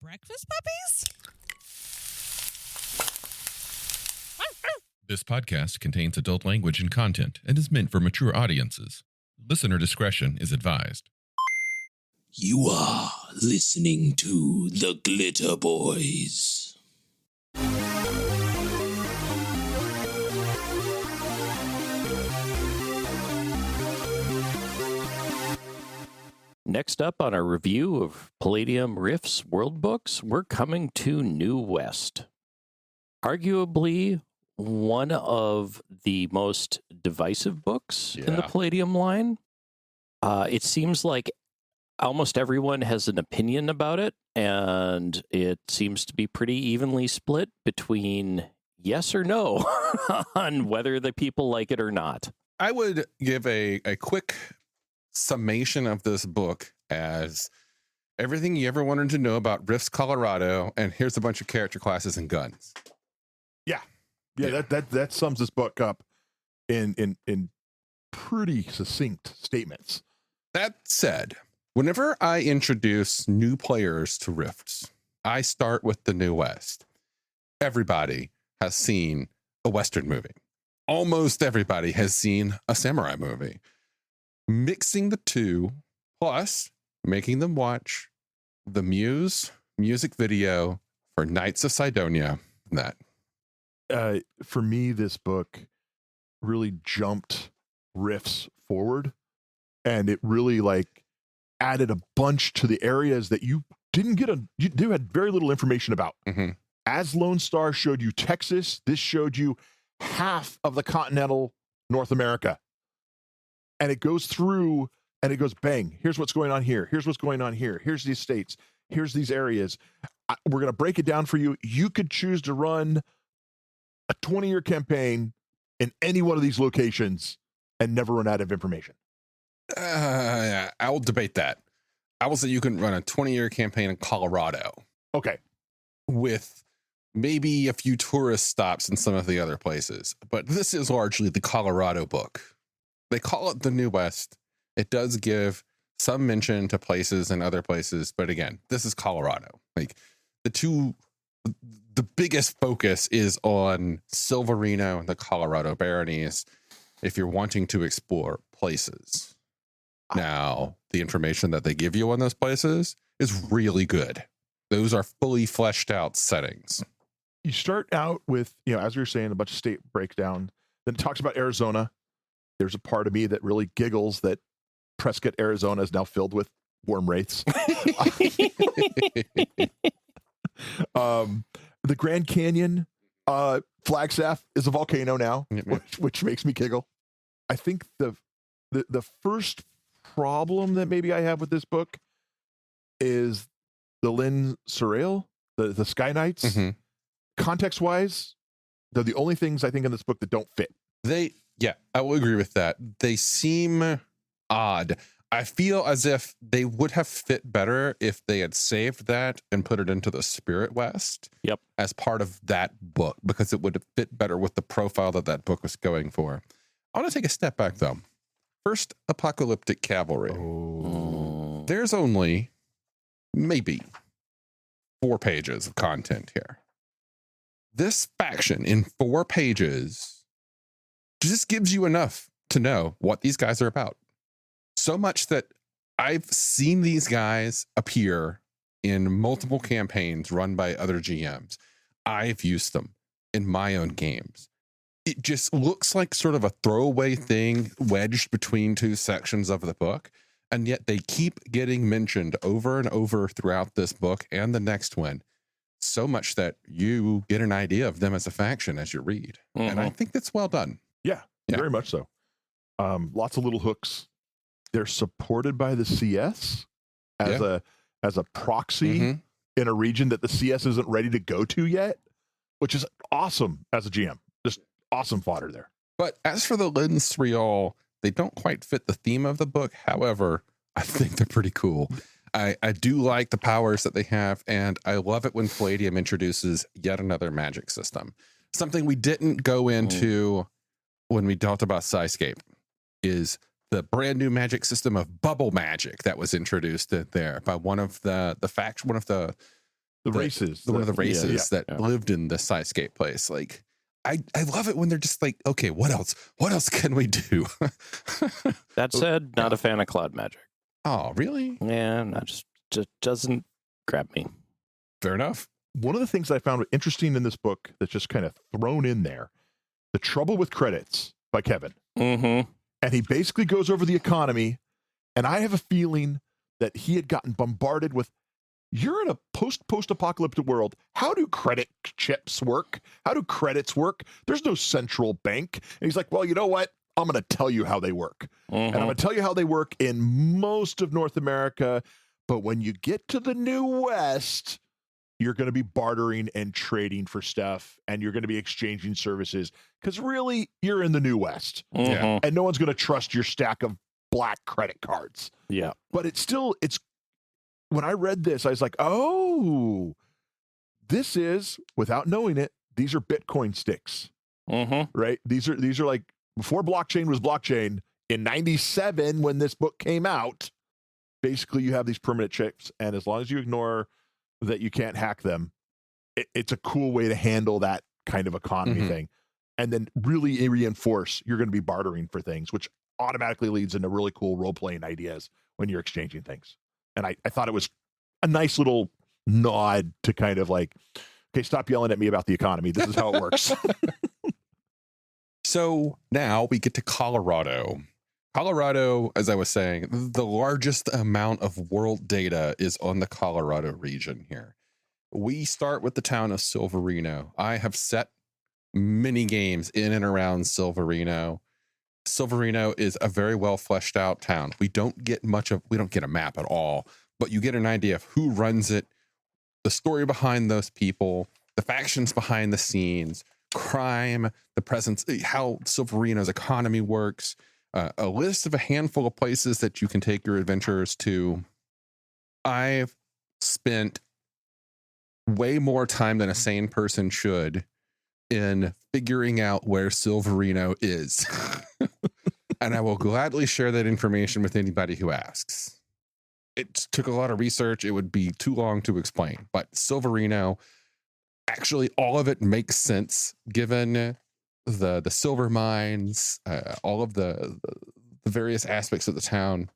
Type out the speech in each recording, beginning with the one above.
breakfast puppies? This podcast contains adult language and content and is meant for mature audiences. Listener discretion is advised. You are listening to the Glitterbois. Next up on our review of Palladium Rift's World Books, we're coming to New West. Arguably one of the most divisive books in the Palladium line. It seems like almost everyone has an opinion about it, and it seems to be pretty evenly split between yes or no on whether the people like it or not. I would give a quick summation of this book as everything you ever wanted to know about Rifts, Colorado, and here's a bunch of character classes and guns. Yeah. That sums this book up in pretty succinct statements. That said, whenever I introduce new players to Rifts, I start with the New West. Everybody has seen a Western movie. Almost everybody has seen a samurai movie. Mixing the two, plus making them watch the Muse music video for Knights of Sidonia. For me, this book really jumped Rifts forward, and it really added a bunch to the areas that you had very little information about. Mm-hmm. As Lone Star showed you Texas, this showed you half of the continental North America. And it goes through and it goes, bang, here's what's going on here. Here's what's going on here. Here's these states. Here's these areas. We're going to break it down for you. You could choose to run a 20-year campaign in any one of these locations and never run out of information. I will debate that. I will say you can run a 20-year campaign in Colorado. Okay. With maybe a few tourist stops in some of the other places. But this is largely the Colorado book. They call it the New West. It does give some mention to places and other places. But again, this is Colorado. The biggest focus is on Silverino and the Colorado Baronies if you're wanting to explore places. Now, the information that they give you on those places is really good. Those are fully fleshed out settings. You start out with, as we were saying, a bunch of state breakdown. Then it talks about Arizona. There's a part of me that really giggles that Prescott, Arizona is now filled with worm wraiths. The Grand Canyon, Flagstaff is a volcano now, which makes me giggle. I think the first problem that maybe I have with this book is the Lynn Surreal, the Sky Knights. Mm-hmm. Context-wise, they're the only things I think in this book that don't fit. I will agree with that. They seem odd. I feel as if they would have fit better if they had saved that and put it into the Spirit West as part of that book, because it would have fit better with the profile that book was going for. I want to take a step back, though. First, Apocalyptic Cavalry. Oh. There's only maybe 4 pages of content here. This faction in 4 pages just gives you enough to know what these guys are about. So much that I've seen these guys appear in multiple campaigns run by other GMs. I've used them in my own games. It just looks like sort of a throwaway thing wedged between 2 sections of the book. And yet they keep getting mentioned over and over throughout this book and the next one. So much that you get an idea of them as a faction as you read. Mm-hmm. And I think that's well done. Yeah, very much so. Lots of little hooks. They're supported by the CS as a proxy in a region that the CS isn't ready to go to yet, which is awesome as a GM. Just awesome fodder there. But as for the Lynn Surreal, they don't quite fit the theme of the book. However, I think they're pretty cool. I do like the powers that they have, and I love it when Palladium introduces yet another magic system. Something we didn't go into when we talked about Skyscape is the brand new magic system of bubble magic that was introduced there by one of the The races. one of the races Yeah. that lived in the Skyscape place. Like, I love it when they're just like, okay, what else? What else can we do? That said, not a fan of cloud magic. Oh, really? Yeah, not just doesn't grab me. Fair enough. One of the things I found interesting in this book that's just kind of thrown in there, The Trouble with Credits by Kevin. Mm-hmm. And he basically goes over the economy. And I have a feeling that he had gotten bombarded with, you're in a post-apocalyptic world. How do credit chips work? How do credits work? There's no central bank. And he's like, well, you know what? I'm going to tell you how they work. And I'm going to tell you how they work in most of North America. But when you get to the New West, you're going to be bartering and trading for stuff, and you're going to be exchanging services, because really, you're in the New West. Mm-hmm. And no one's going to trust your stack of black credit cards. Yeah. But it's when I read this, I was like, oh, this is, without knowing it, these are Bitcoin sticks, right? These are like, before blockchain was blockchain, in 97, when this book came out, basically you have these permanent chips, and as long as you ignore that you can't hack them, it's a cool way to handle that kind of economy thing. And then really reinforce you're going to be bartering for things, which automatically leads into really cool role-playing ideas when you're exchanging things. And I thought it was a nice little nod to kind of like, okay, stop yelling at me about the economy. This is how it works. So now we get to Colorado. Colorado, as I was saying, the largest amount of world data is on the Colorado region here. We start with the town of Silverino. I have set many games in and around Silverino. Silverino is a very well fleshed out town. We don't get a map at all, but you get an idea of who runs it, the story behind those people, the factions behind the scenes, crime, the presence, how Silverino's economy works, a list of a handful of places that you can take your adventurers to. I've spent way more time than a sane person should in figuring out where Silverino is. And I will gladly share that information with anybody who asks. It took a lot of research. It would be too long to explain, but Silverino, actually all of it makes sense given the silver mines, all of the various aspects of the town.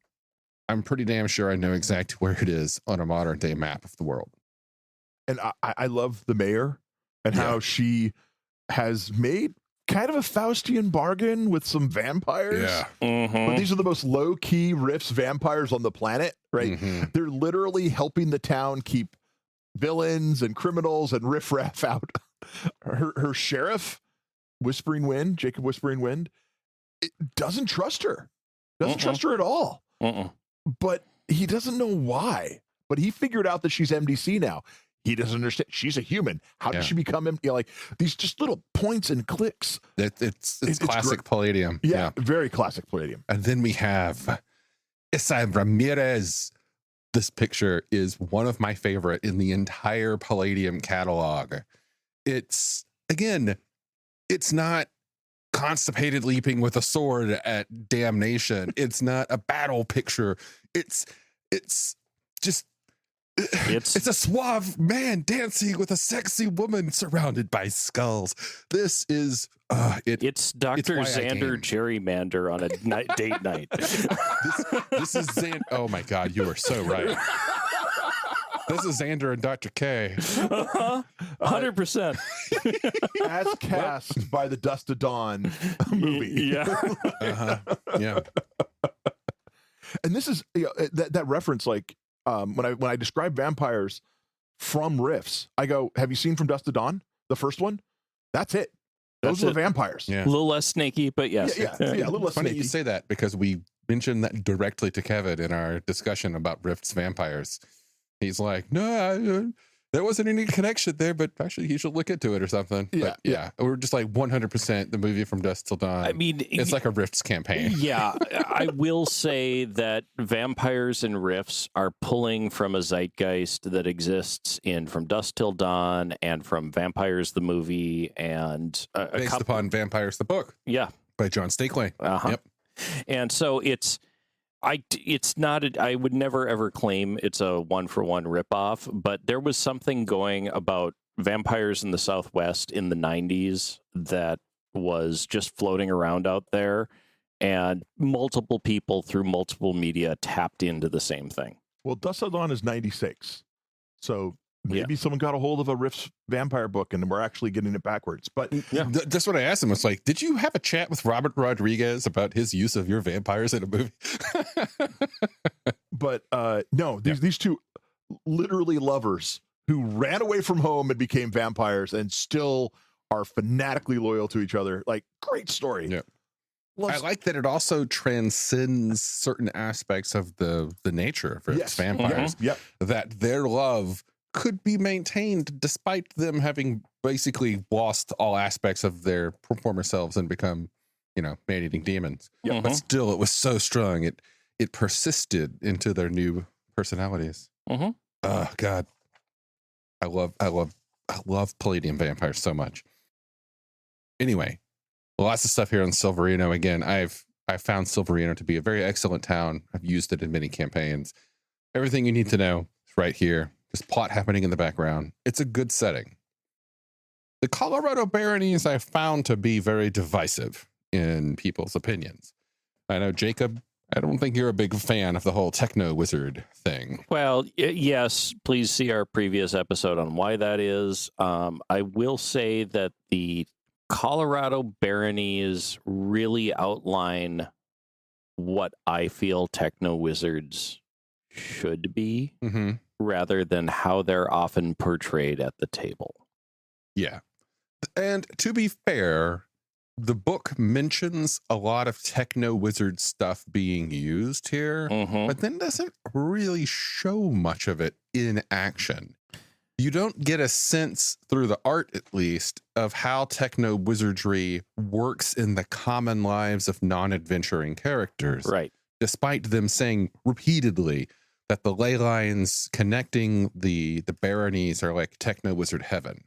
I'm pretty damn sure I know exactly where it is on a modern day map of the world. And I love the mayor and how she has made kind of a Faustian bargain with some vampires. Yeah. But these are the most low-key Rifts vampires on the planet, right? They're literally helping the town keep villains and criminals and riffraff out. Her sheriff, Whispering Wind, Jacob Whispering Wind, doesn't trust her. Doesn't trust her at all. But he doesn't know why. But he figured out that she's MDC now. He doesn't understand. She's a human. How did she become him? Like these just little points and clicks. It's classic Palladium. Yeah, very classic Palladium. And then we have Isai Ramirez. This picture is one of my favorite in the entire Palladium catalog. It's not constipated leaping with a sword at damnation. It's not a battle picture. It's a suave man dancing with a sexy woman surrounded by skulls. This is it's Dr. Xander Gerrymander on a date night. This is Xander. Oh my God, you are so right. This is Xander and Dr. K. 100%. As cast by the Dust to Dawn movie. Yeah. Yeah. And this is that reference, like when I describe vampires from Rifts, I go, have you seen From Dusk to Dawn? The first one? That's it. Those are the vampires. Yeah. A little less snaky, but yes. Yeah, a little less Funny snaky. you say that, because we mentioned that directly to Kevin in our discussion about Rift's vampires. He's like, no, there wasn't any connection there, but actually he should look into it or something. Yeah, but we're just like 100% the movie From Dusk Till Dawn. I mean, it's like a Rifts campaign. Yeah, I will say that vampires and Rifts are pulling from a zeitgeist that exists in From Dusk Till Dawn and from Vampires the movie and based upon Vampires the book. Yeah, by John Stakely. Yep. And so it's It's not. I would never ever claim it's a one-for-one ripoff, but there was something going about vampires in the Southwest in the 90s that was just floating around out there, and multiple people through multiple media tapped into the same thing. Well, Dusk Till Dawn is 96. So maybe someone got a hold of a Riff's vampire book and we're actually getting it backwards. But That's what I asked him. It's like, did you have a chat with Robert Rodriguez about his use of your vampires in a movie? But no, these two literally lovers who ran away from home and became vampires and still are fanatically loyal to each other. Like, great story. Yeah. I like that it also transcends certain aspects of the nature of Riff's vampires. Yep. That their love could be maintained despite them having basically lost all aspects of their former selves and become, man-eating demons. Yep. But still, it was so strong. It persisted into their new personalities. Oh God, I love Palladium vampires so much. Anyway, lots of stuff here on Silverino. Again, I found Silverino to be a very excellent town. I've used it in many campaigns. Everything you need to know is right here. There's plot happening in the background. It's a good setting. The Colorado baronies I found to be very divisive in people's opinions. I know, Jacob, I don't think you're a big fan of the whole techno wizard thing. Well, yes, please see our previous episode on why that is. I will say that the Colorado baronies really outline what I feel techno wizards should be, rather than how they're often portrayed at the table. Yeah. And to be fair, the book mentions a lot of techno wizard stuff being used here, but then doesn't really show much of it in action. You don't get a sense, through the art at least, of how techno wizardry works in the common lives of non-adventuring characters. Right. Despite them saying repeatedly that the ley lines connecting the baronies are like techno wizard heaven.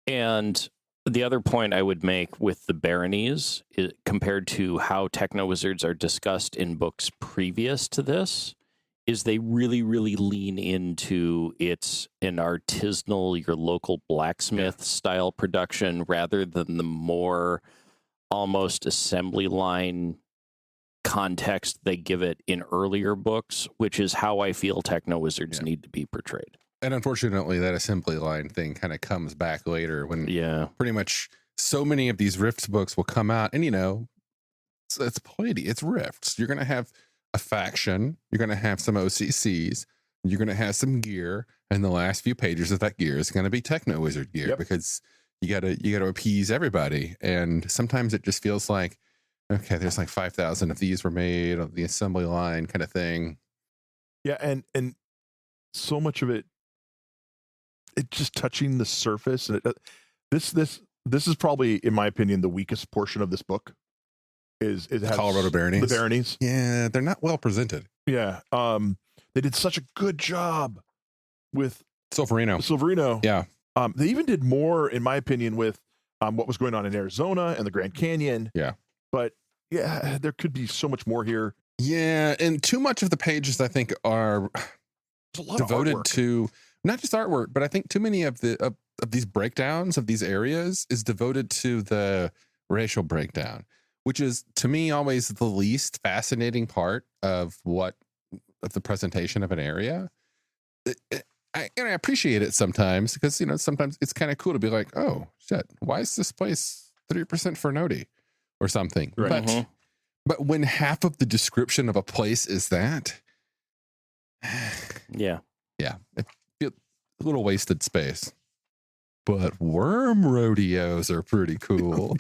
And the other point I would make with the baronies, compared to how techno wizards are discussed in books previous to this, is they really, really lean into it's an artisanal, your local blacksmith style production, rather than the more almost assembly line context they give it in earlier books, which is how I feel techno wizards need to be portrayed. And unfortunately, that assembly line thing kind of comes back later when pretty much so many of these Rifts books will come out. And, it's Palladium, it's Rifts. You're going to have a faction, you're going to have some OCCs, you're going to have some gear, and the last few pages of that gear is going to be techno wizard gear because you got to appease everybody. And sometimes it just feels like, okay, there's like 5,000 of these were made on the assembly line kind of thing. Yeah, and so much of it just touching the surface. And this is probably, in my opinion, the weakest portion of this book. Is it has Colorado baronies? The baronies. Yeah, they're not well presented. Yeah. They did such a good job with Silverino. Yeah. They even did more, in my opinion, with what was going on in Arizona and the Grand Canyon. Yeah. But yeah, there could be so much more here. Yeah, and too much of the pages I think are devoted to not just artwork, but I think too many of the of these breakdowns of these areas is devoted to the racial breakdown, which is to me always the least fascinating part of the presentation of an area. I appreciate it sometimes because sometimes it's kind of cool to be like, oh shit, why is this place 3% for Nodi or something? Right. But when half of the description of a place is that, yeah, it feels a little wasted space. But worm rodeos are pretty cool.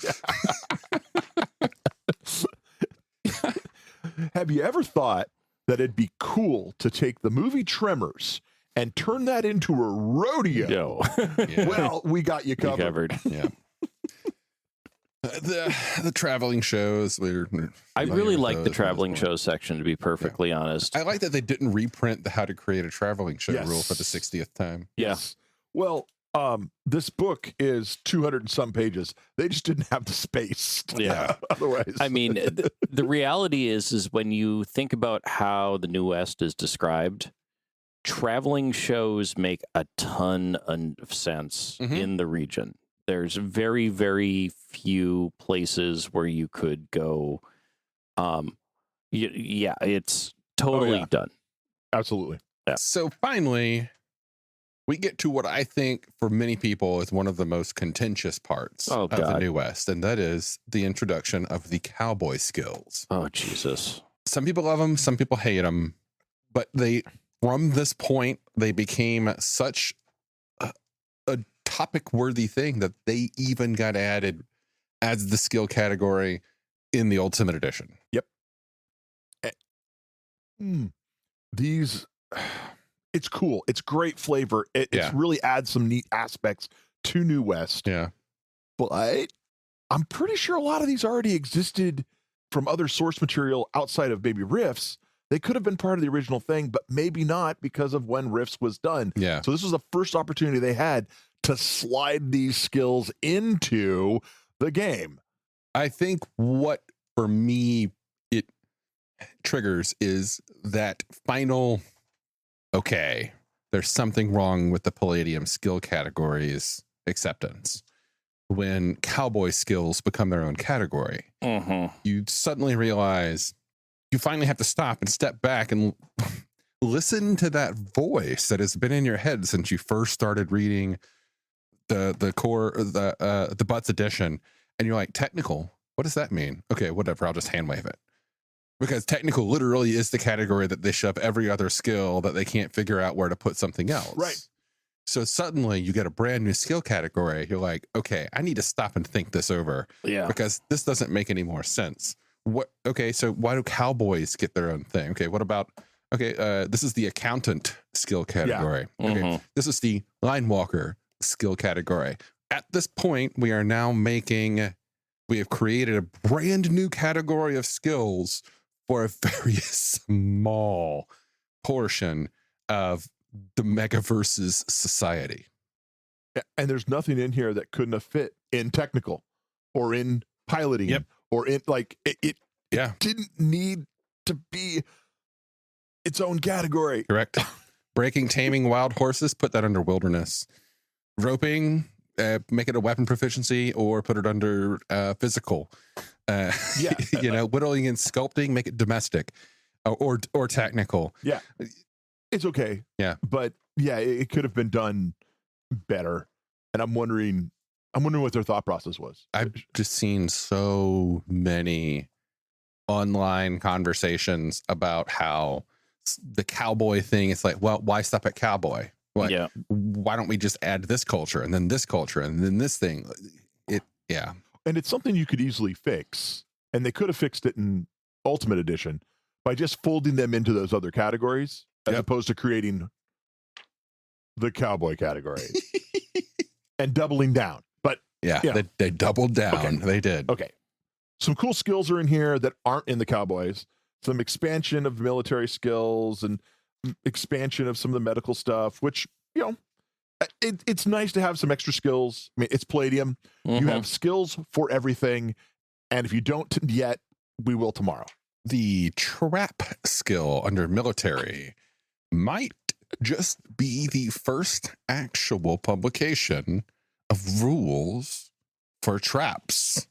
Have you ever thought that it'd be cool to take the movie Tremors and turn that into a rodeo? No. Yeah. Well, we got you covered. Yeah. The traveling shows. I really like the traveling show section, to be perfectly honest. I like that they didn't reprint the How to Create a Traveling Show rule for the 60th time. Yeah. Well, This book is 200 and some pages. They just didn't have the space. Yeah. Otherwise, I mean, the reality is when you think about how the New West is described, traveling shows make a ton of sense in the region. There's very, very few places where you could go. Yeah, it's totally done. Absolutely. Yeah. So finally, we get to what I think for many people is one of the most contentious parts of the New West, and that is the introduction of the cowboy skills. Oh, Jesus. Some people love them, some people hate them, but from this point, they became such a topic-worthy thing that they even got added as the skill category in the Ultimate Edition. Yep. These... It's cool. It's great flavor. It really adds some neat aspects to New West. Yeah. But I'm pretty sure a lot of these already existed from other source material outside of maybe Riffs. They could have been part of the original thing, but maybe not because of when Riffs was done. Yeah. So this was the first opportunity they had to slide these skills into the game. I think what, for me, it triggers is that final... okay, there's something wrong with the Palladium skill categories acceptance. When cowboy skills become their own category, you suddenly realize you finally have to stop and step back and listen to that voice that has been in your head since you first started reading the Butts edition. And you're like, technical, what does that mean? Okay, whatever, I'll just hand wave it. Because technical literally is the category that they shove every other skill that they can't figure out where to put something else. Right. So suddenly you get a brand new skill category. You're like, okay, I need to stop and think this over. Yeah. Because this doesn't make any more sense. Okay, so why do cowboys get their own thing? Okay, what about, this is the accountant skill category. Yeah. Okay, this is the line walker skill category. At this point, we have created a brand new category of skills for a very small portion of the Megaverse's society. And there's nothing in here that couldn't have fit in technical or in piloting or in it didn't need to be its own category. Correct. Breaking, taming wild horses, put that under wilderness. Roping, make it a weapon proficiency or put it under physical. Whittling and sculpting, make it domestic or technical. Yeah, it's okay. Yeah, but it could have been done better. And I'm wondering what their thought process was. I've just seen so many online conversations about how the cowboy thing is like, well, why stop at cowboy? Like, why don't we just add this culture and then this culture and then this thing? And it's something you could easily fix. And they could have fixed it in Ultimate Edition by just folding them into those other categories as opposed to creating the cowboy category and doubling down. But they doubled down. Okay. They did. Okay. Some cool skills are in here that aren't in the cowboys. Some expansion of military skills and expansion of some of the medical stuff, which, it's nice to have some extra skills. I mean, it's Palladium. You have skills for everything. And if you don't yet, we will tomorrow. The trap skill under military might just be the first actual publication of rules for traps.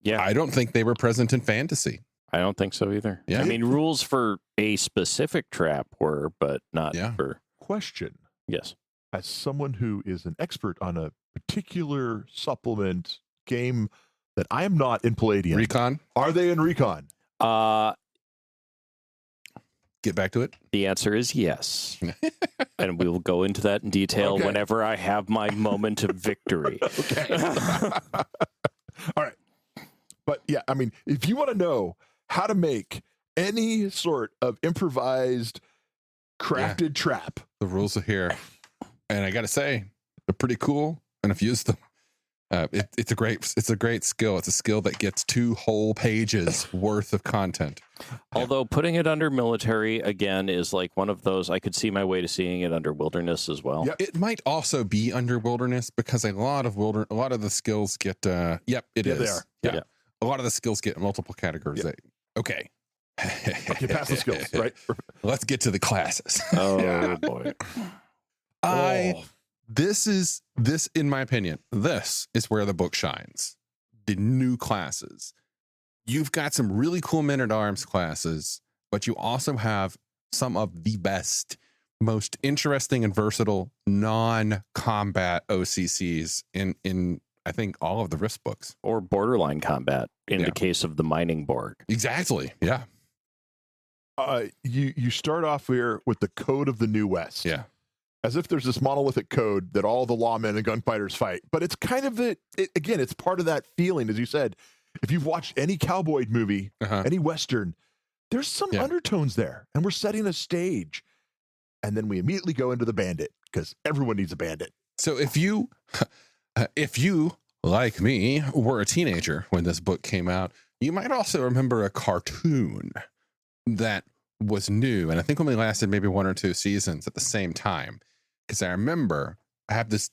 Yeah. I don't think they were present in fantasy. I don't think so either. Yeah. I mean, rules for a specific trap were, but not for... Question. Yes. As someone who is an expert on a particular supplement game that I am not in Palladium. Recon? Are they in Recon? Get back to it. The answer is yes. And we will go into that in detail whenever I have my moment of victory. Okay. All right. But yeah, I mean, if you want to know how to make any sort of improvised crafted trap, the rules are here. And I got to say, they're pretty cool. And I've used them. It's a great skill. It's a skill that gets 2 whole pages worth of content. Although putting it under military again is like one of those, I could see my way to seeing it under wilderness as well. Yep. It might also be under wilderness because a lot of the skills get. It is. They are. Yeah. Yeah. A lot of the skills get multiple categories. Yep. Okay. Okay, pass the skills, right? Let's get to the classes. Oh Yeah. boy. This, in my opinion, this is where the book shines. The new classes. You've got some really cool men-at-arms classes, but you also have some of the best, most interesting and versatile non-combat OCCs in I think all of the Rift books. Or borderline combat in the case of the mining Borg. Exactly. Yeah. You start off here with the Code of the New West. Yeah. As if there's this monolithic code that all the lawmen and gunfighters fight. But it's kind of again, it's part of that feeling, as you said. If you've watched any cowboy movie, any Western, there's some undertones there. And we're setting a stage. And then we immediately go into the bandit, because everyone needs a bandit. So if you, like me, were a teenager when this book came out, you might also remember a cartoon that was new. And I think only lasted maybe 1 or 2 seasons at the same time. Because I remember I have this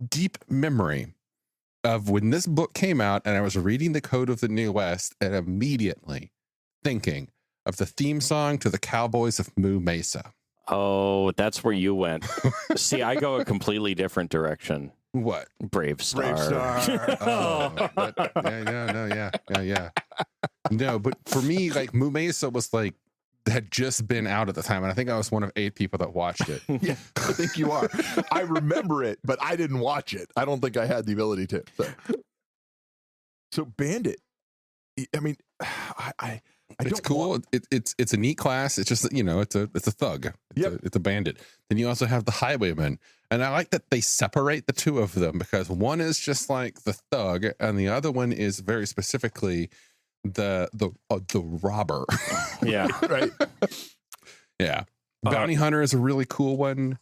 deep memory of when this book came out and I was reading the Code of the New West and immediately thinking of the theme song to the Cowboys of Moo Mesa. Oh, that's where you went. See, I go a completely different direction. What? Brave Star. Yeah. No, but for me, like Moo Mesa was like, had just been out at the time, and I think I was one of 8 people that watched it. Yeah, I think you are. I remember it, but I didn't watch it. I don't think I had the ability to. So Bandit, I mean, I it's cool. It's a neat class. It's just, it's a thug. It's a bandit. Then you also have the highwayman, and I like that they separate the 2 of them because one is just like the thug, and the other one is very specifically the robber. Yeah. Right. Yeah. Bounty hunter is a really cool one.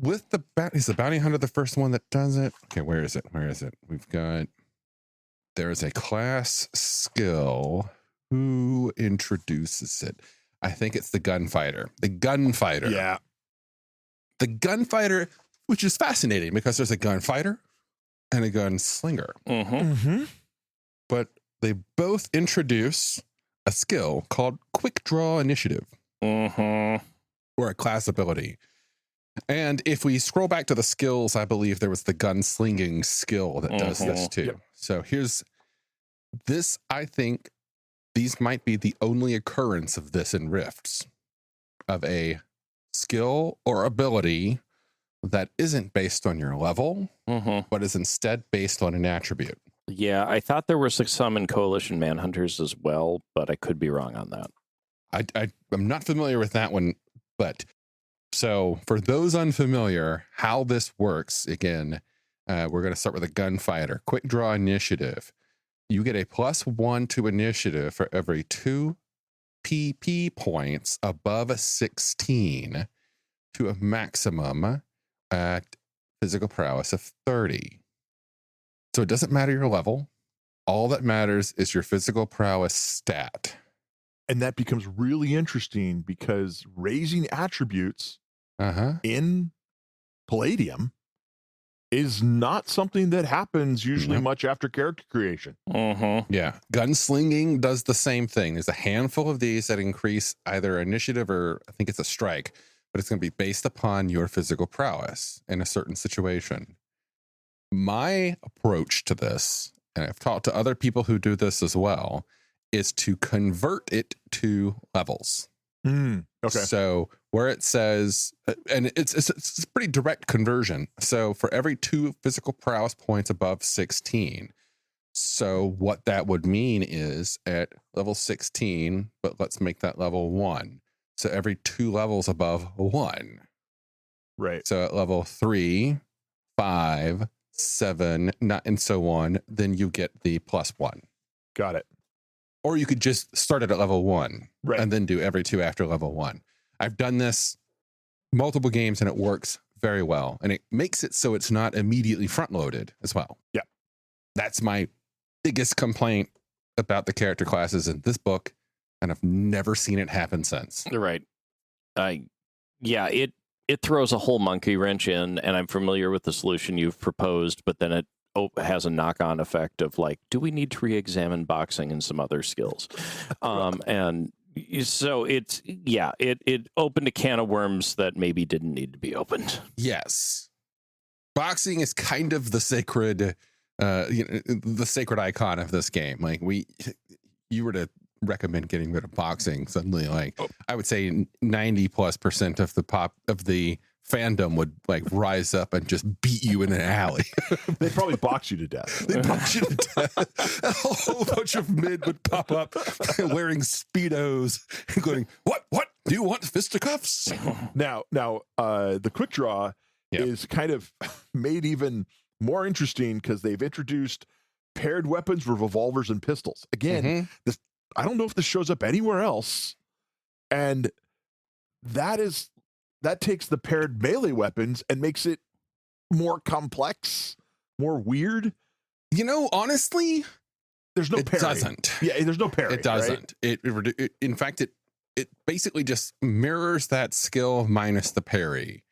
With is the bounty hunter the first one that does it? Okay, where is it? There's a class skill. Who introduces it? I think it's the gunfighter. Yeah. The gunfighter, which is fascinating because there's a gunfighter and a gunslinger. But they both introduce a skill called Quick Draw Initiative, or a class ability. And if we scroll back to the skills, I believe there was the gunslinging skill that does this too. Yep. So here's this. I think these might be the only occurrence of this in Rifts, of a skill or ability that isn't based on your level, but is instead based on an attribute. Yeah, I thought there were some in Coalition Manhunters as well, but I could be wrong on that. I'm not familiar with that one, but so for those unfamiliar, how this works, again, we're going to start with a gunfighter. Quick Draw Initiative. You get a +1 to initiative for every 2 PP points above a 16 to a maximum at physical prowess of 30. So it doesn't matter your level. All that matters is your physical prowess stat. And that becomes really interesting because raising attributes in Palladium is not something that happens usually much after character creation. Yeah. Gunslinging does the same thing. There's a handful of these that increase either initiative or I think it's a strike, but it's going to be based upon your physical prowess in a certain situation. My approach to this, and I've talked to other people who do this as well, is to convert it to levels. Okay. So where it says, and it's a pretty direct conversion. So for every 2 physical prowess points above 16. So what that would mean is at level 16, but let's make that level 1. So every 2 levels above 1. Right. So at level 3, 5, 7, and so on, then you get the +1. Got it. Or you could just start it at level 1 and then do every 2 after level 1. I've done this multiple games and it works very well. And it makes it so it's not immediately front loaded as well. Yeah. That's my biggest complaint about the character classes in this book, and I've never seen it happen since. Right. It throws a whole monkey wrench in, and I'm familiar with the solution you've proposed, but then it has a knock-on effect of like, do we need to re-examine boxing and some other skills? And so it opened a can of worms that maybe didn't need to be opened. Yes. Boxing is kind of the sacred the sacred icon of this game. Like you were to recommend getting rid of boxing suddenly, like I would say 90+% of the fandom would like rise up and just beat you in an alley. They'd probably box you to death. They'd box you to death. A whole bunch of men would pop up wearing Speedos and going, what do you want, fisticuffs? Now the quick draw is kind of made even more interesting because they've introduced paired weapons with revolvers and pistols. Again, I don't know if this shows up anywhere else. And that takes the paired melee weapons and makes it more complex, more weird. You know, honestly, there's no parry. It doesn't. Yeah, there's no parry. It doesn't. Right? It in fact, it basically just mirrors that skill minus the parry.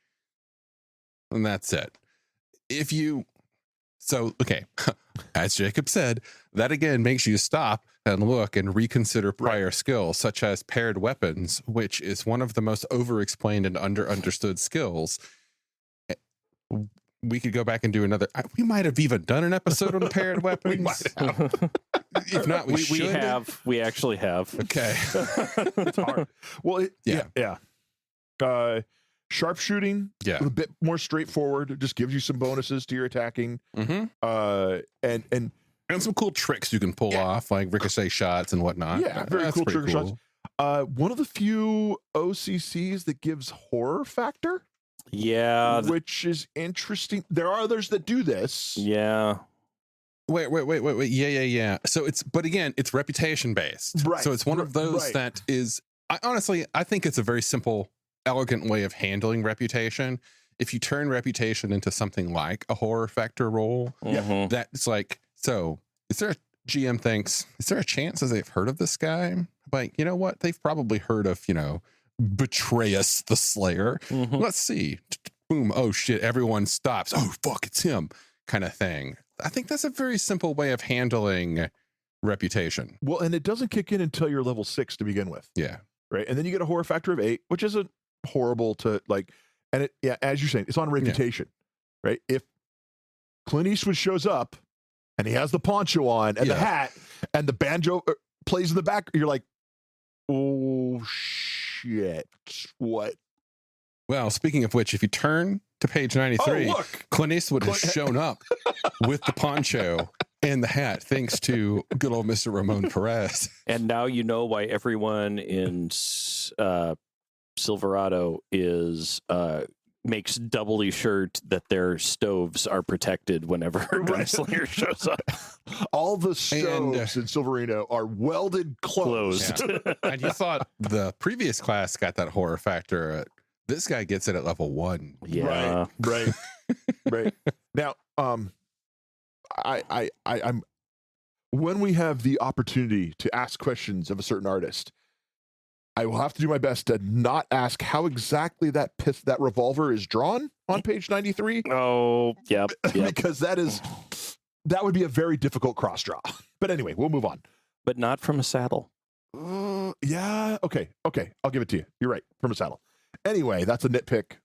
And that's it. Okay, as Jacob said, that again makes you stop and look and reconsider prior skills, such as paired weapons, which is one of the most overexplained and understood skills. We could go back and do another. We might have even done an episode on paired weapons. We might have. If not, we should. We have. We actually have. Okay. It's hard. Well, yeah. Sharpshooting, a bit more straightforward. It just gives you some bonuses to your attacking. And some cool tricks you can pull off, like ricochet shots and whatnot. Yeah, very cool trigger shots. One of the few OCCs that gives horror factor. Yeah, which is interesting. There are others that do this. Yeah. Wait. Yeah. So it's reputation based. Right. So it's one of those that is. I think it's a very simple, elegant way of handling reputation. If you turn reputation into something like a horror factor role, that's like, so is there a GM thinks, is there a chance that they've heard of this guy? Like, you know what? They've probably heard of, Betrayus the Slayer. Let's see. Boom. Oh shit. Everyone stops. Oh fuck, it's him, kind of thing. I think that's a very simple way of handling reputation. Well, and it doesn't kick in until you're level 6 to begin with. Yeah. Right. And then you get a horror factor of 8, which isn't horrible to like, and as you're saying, it's on reputation, right? If Clint Eastwood shows up and he has the poncho on and the hat and the banjo plays in the back, you're like, oh shit, what? Well, speaking of which, if you turn to page 93, Clint Eastwood has shown up with the poncho and the hat, thanks to good old Mr. Ramon Perez. And now you know why everyone in Silverado makes doubly sure that their stoves are protected whenever a gunslinger shows up. All the stoves in Silverado are welded closed. Yeah. And you thought the previous class got that horror factor. This guy gets it at level 1. Yeah. Right. Now, I'm when we have the opportunity to ask questions of a certain artist, I will have to do my best to not ask how exactly that revolver is drawn on page 93. Oh, yep. Because that would be a very difficult cross draw. But anyway, we'll move on. But not from a saddle. Yeah. Okay. I'll give it to you. You're right. From a saddle. Anyway, that's a nitpick.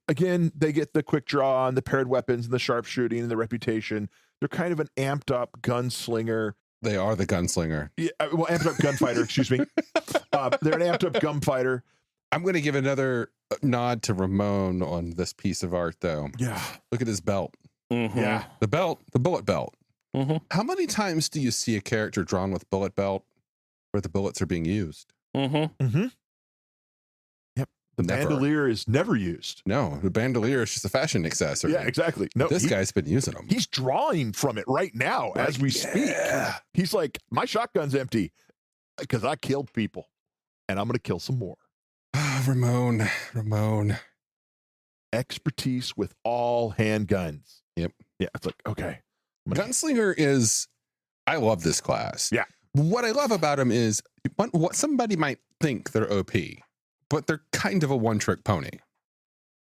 Again, they get the quick draw and the paired weapons and the sharpshooting and the reputation. They're kind of an amped up gunslinger. They are the gunslinger. Yeah, well, amped up gunfighter, excuse me. They're an amped up gunfighter. I'm going to give another nod to Ramon on this piece of art, though. Yeah. Look at his belt. Yeah. The bullet belt. How many times do you see a character drawn with bullet belt where the bullets are being used? Yep. The bandolier is never used. No, the bandolier is just a fashion accessory. Yeah, exactly. No, this guy's been using them. He's drawing from it right now as we speak. He's like, my shotgun's empty because I killed people and I'm going to kill some more. Ramon. Expertise with all handguns. Yep. Yeah, it's like, okay. Gunslinger is, I love this class. Yeah. What I love about him is what somebody might think they're OP, but they're kind of a one-trick pony.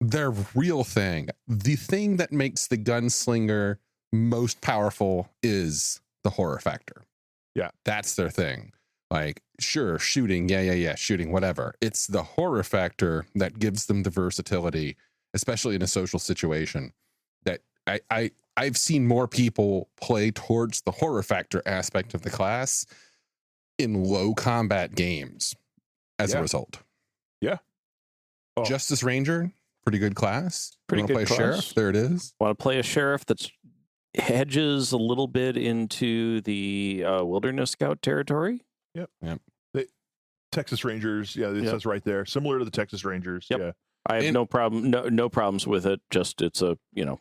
Their real thing, the thing that makes the gunslinger most powerful is the horror factor. Yeah. That's their thing. Like, sure, shooting, yeah, shooting, whatever. It's the horror factor that gives them the versatility, especially in a social situation, that I've seen more people play towards the horror factor aspect of the class in low combat games as a result. Yeah. Oh. Justice Ranger, pretty good class. Pretty You good wanna play class. Sheriff? There it is. Want to play a sheriff that's hedges a little bit into the wilderness scout territory? Texas Rangers. Yeah, it says right there. Similar to the Texas Rangers. Yep. Yeah. I have no problem, no problems with it. Just it's a, And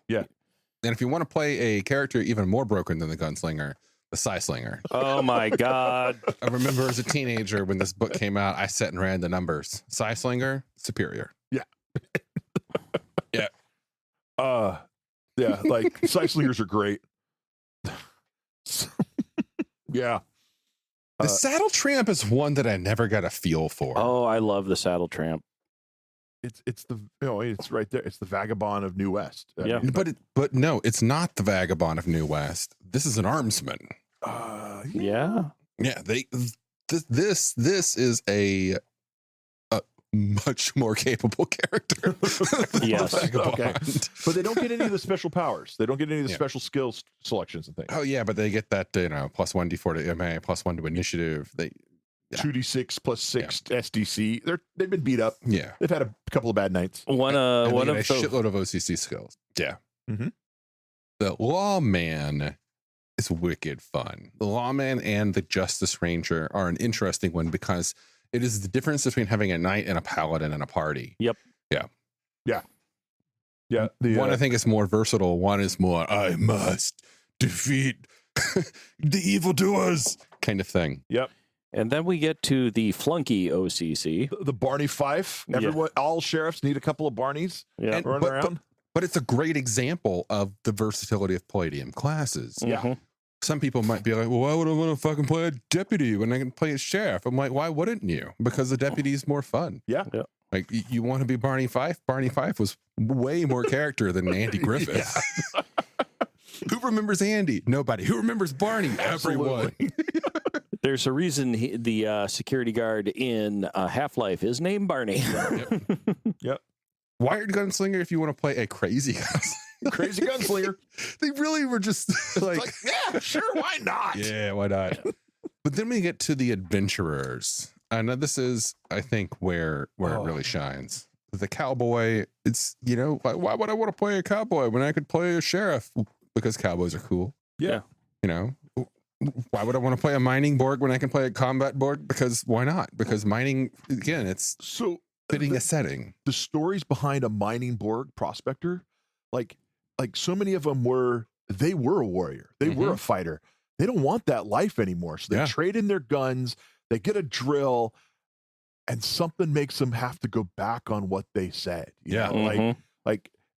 if you want to play a character even more broken than the gunslinger, the Psy-Slinger. Oh my God. I remember as a teenager when this book came out, I sat and ran the numbers. Psy-Slinger, superior. Yeah. Yeah. Yeah, like Psy-Slingers are great. Yeah. The Saddle Tramp is one that I never got a feel for. Oh, I love the Saddle Tramp. It's the it's right there. It's the Vagabond of New West. I Yeah. mean, But no, it's not the Vagabond of New West. This is an armsman. Yeah. Yeah, this is a much more capable character. than Yes. the Vagabond. Okay. But they don't get any of the special powers. They don't get any of the Yeah. special skills selections and things. Oh yeah, but they get that plus 1d4 to MA, plus 1 to initiative. They 2d6 plus 6 SDC. They've been beat up. yeah. They've had a couple of bad nights. One And they one get of a the shitload of OCC skills. Yeah. Mhm. The Lawman is wicked fun. The Lawman and the Justice Ranger are an interesting one because it is the difference between having a knight and a paladin in a party. Yep. Yeah. The One I think is more versatile. One is more I must defeat the evildoers kind of thing. Yep. and then we get to the flunky OCC. The Barney Fife. Everyone, all sheriffs need a couple of Barneys And- running around. But it's a great example of the versatility of Palladium classes. Yeah. Mhm. Some people might be like, well, why would I want to fucking play a deputy when I can play a sheriff? I'm like, why wouldn't you? Because the deputy is more fun. Yeah. Like, you want to be Barney Fife? Barney Fife was way more character than Andy Griffith. Who remembers Andy? Nobody. Who remembers Barney? Everyone. There's a reason the security guard in Half-Life is named Barney. Wired Gunslinger, if you want to play a crazy gunslinger. Crazy gunslinger. They really were just like Yeah, sure, why not? yeah, why not? But then we get to the adventurers. And this is, I think, where it really shines. The cowboy, it's, why would I want to play a cowboy when I could play a sheriff? Because cowboys are cool. Yeah. Why would I want to play a mining Borg when I can play a combat Borg? Because why not? Because mining, again, it's So fitting a setting. the stories behind a mining Borg prospector, like so many of them were a warrior. They were a fighter. They don't want that life anymore. So they trade in their guns, they get a drill, and something makes them have to go back on what they said. You know?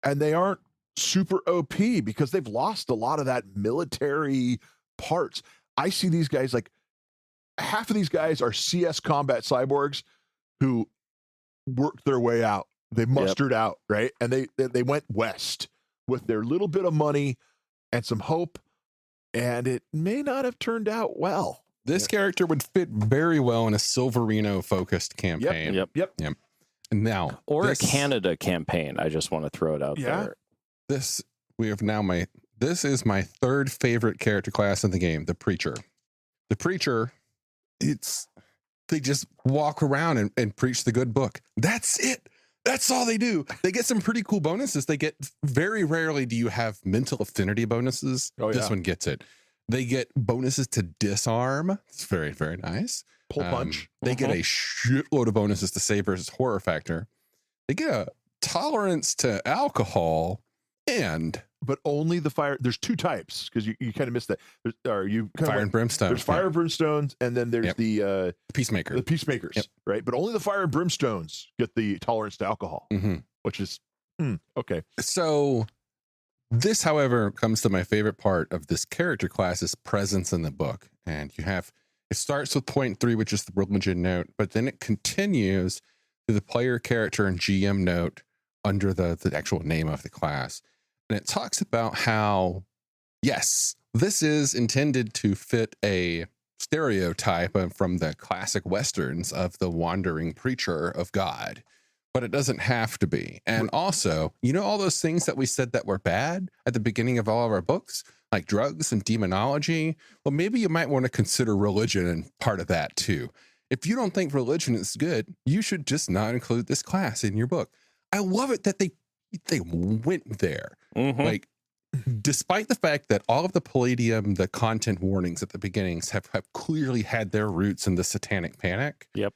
And they aren't super OP because they've lost a lot of that military parts. I see these guys, like half of these guys are CS combat cyborgs who worked their way out. They mustered out, right? And they went west with their little bit of money and some hope, and it may not have turned out well. This character would fit very well in a Silverino focused campaign. Yep. And now, Or a Canada campaign. I just want to throw it out there. this is my third favorite character class in the game, the Preacher. The Preacher, they just walk around and preach the good book. That's it. That's all they do. They get some pretty cool bonuses. They get, very rarely do you have mental affinity bonuses. This one gets it. They get bonuses to disarm. It's very, very nice. Pull punch. They get a shitload of bonuses to save versus horror factor. They get a tolerance to alcohol and But only the fire. There's two types because you kind of missed that. fire and brimstone. There's fire and brimstones, and then there's the Peacemaker. the peacemakers, right? But only the fire and brimstones get the tolerance to alcohol, which is okay. So This, however, comes to my favorite part of this character class's presence in the book. And it starts with point 3, which is the religion note, but then it continues to the player character and GM note under the actual name of the class. And it talks about how, yes, this is intended to fit a stereotype from the classic Westerns of the wandering preacher of God, but it doesn't have to be. And also, all those things that we said that were bad at the beginning of all of our books, like drugs and demonology, well, maybe you might want to consider religion and part of that too. If you don't think religion is good, you should just not include this class in your book. I love it that they went there. Mm-hmm. Like, despite the fact that all of the Palladium, the content warnings at the beginnings have clearly had their roots in the satanic panic. Yep.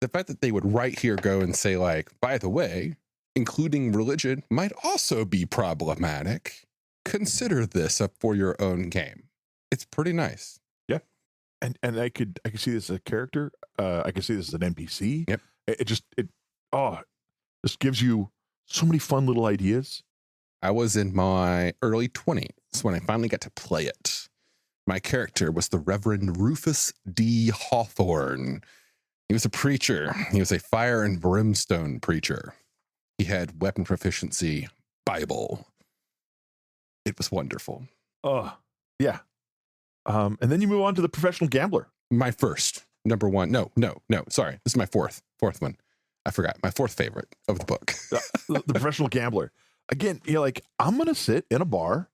The fact that they would right here go and say, like, by the way, including religion might also be problematic. Consider this up for your own game. It's pretty nice. Yeah. And I could see this as a character. I could see this as an NPC. Yep. It just gives you so many fun little ideas. I was in my early 20s when I finally got to play it. My character was the Reverend Rufus D. Hawthorne. He was a preacher. He was a fire and brimstone preacher. He had weapon proficiency, Bible. It was wonderful. Oh, yeah. And then you move on to the professional gambler. My first, number one. No. Sorry. This is my fourth one. I forgot. My fourth favorite of the book. The professional gambler. Again, you're like, I'm going to sit in a bar